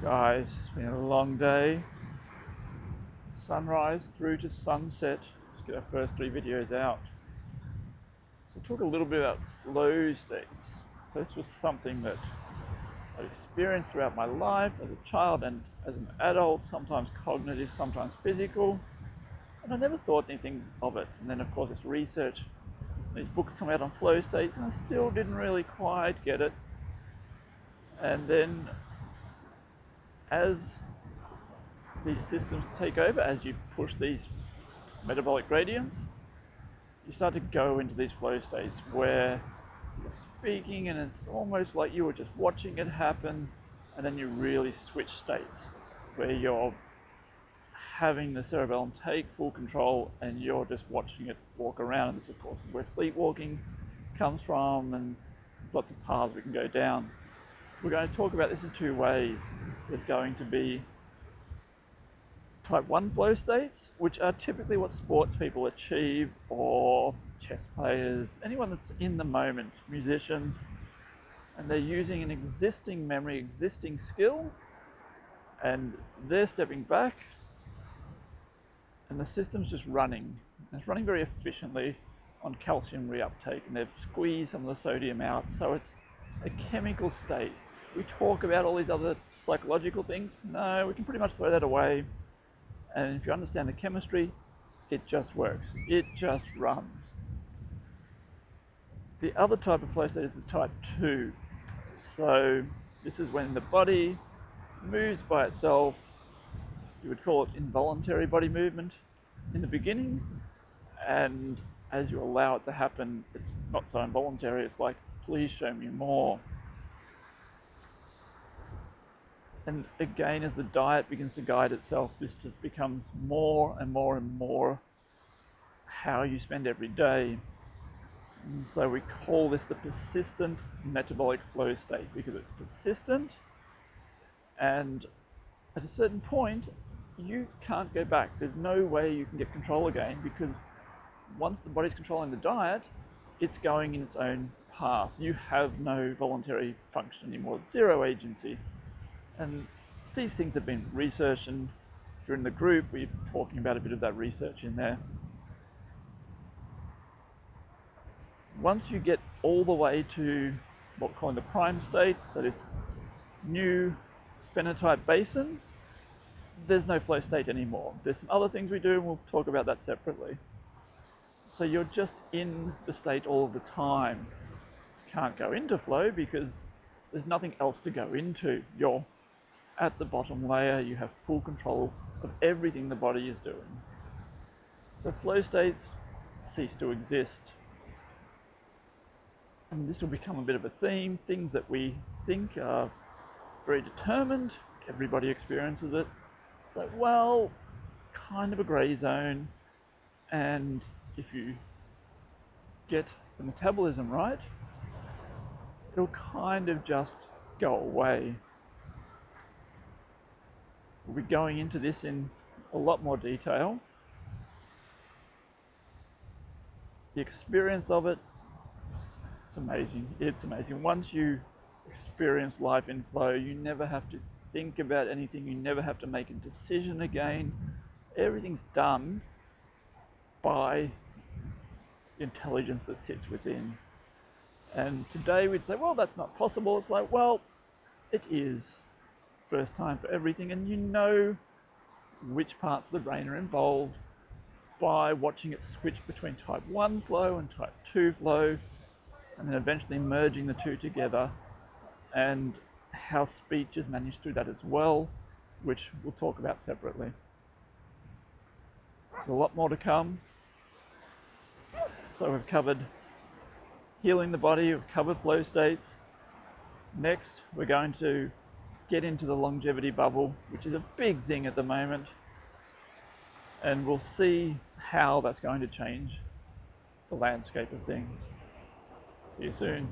Guys, it's been a long day. Sunrise through to sunset to get our first 3 videos out. So talk a little bit about flow states. So this was something that I've experienced throughout my life as a child and as an adult, sometimes cognitive, sometimes physical. And I never thought anything of it. And then of course it's research. These books come out on flow states and I still didn't really quite get it. And then as these systems take over, as you push these metabolic gradients, you start to go into these flow states where you're speaking and it's almost like you were just watching it happen, and then you really switch states where you're having the cerebellum take full control and you're just watching it walk around. And this of course is where sleepwalking comes from, and there's lots of paths we can go down. We're going to talk about this in 2 ways. There's going to be type 1 flow states, which are typically what sports people achieve, or chess players, anyone that's in the moment, musicians, and they're using an existing memory, existing skill, and they're stepping back and the system's just running. And it's running very efficiently on calcium reuptake, and they've squeezed some of the sodium out, so it's a chemical state. We talk about all these other psychological things. No, we can pretty much throw that away. And if you understand the chemistry, it just works. It just runs. The other type of flow state is the type 2. So this is when the body moves by itself. You would call it involuntary body movement in the beginning. And as you allow it to happen, it's not so involuntary. It's like, please show me more. And again, as the diet begins to guide itself, this just becomes more and more and more how you spend every day. And so we call this the persistent metabolic flow state, because it's persistent, and at a certain point, you can't go back. There's no way you can get control again, because once the body's controlling the diet, it's going in its own path. You have no voluntary function anymore, 0 agency. And these things have been researched, and if you're in the group, we're talking about a bit of that research in there. Once you get all the way to what we're calling the prime state, so this new phenotype basin, there's no flow state anymore. There's some other things we do, and we'll talk about that separately. So you're just in the state all of the time. You can't go into flow because there's nothing else to go into. You're at the bottom layer, you have full control of everything the body is doing. So flow states cease to exist. And this will become a bit of a theme. Things that we think are very determined, everybody experiences it. It's like, well, kind of a grey zone. And if you get the metabolism right, it'll kind of just go away. We'll be going into this in a lot more detail. The experience of it, it's amazing. It's amazing. Once you experience life in flow, you never have to think about anything. You never have to make a decision again. Everything's done by the intelligence that sits within. And today we'd say, well, that's not possible. It's like, well, it is. First time for everything, and you know which parts of the brain are involved by watching it switch between type 1 flow and type 2 flow, and then eventually merging the 2 together, and how speech is managed through that as well, which we'll talk about separately. There's a lot more to come. So we've covered healing the body, we've covered flow states. Next, we're going to get into the longevity bubble, which is a big thing at the moment, and we'll see how that's going to change the landscape of things. See you soon.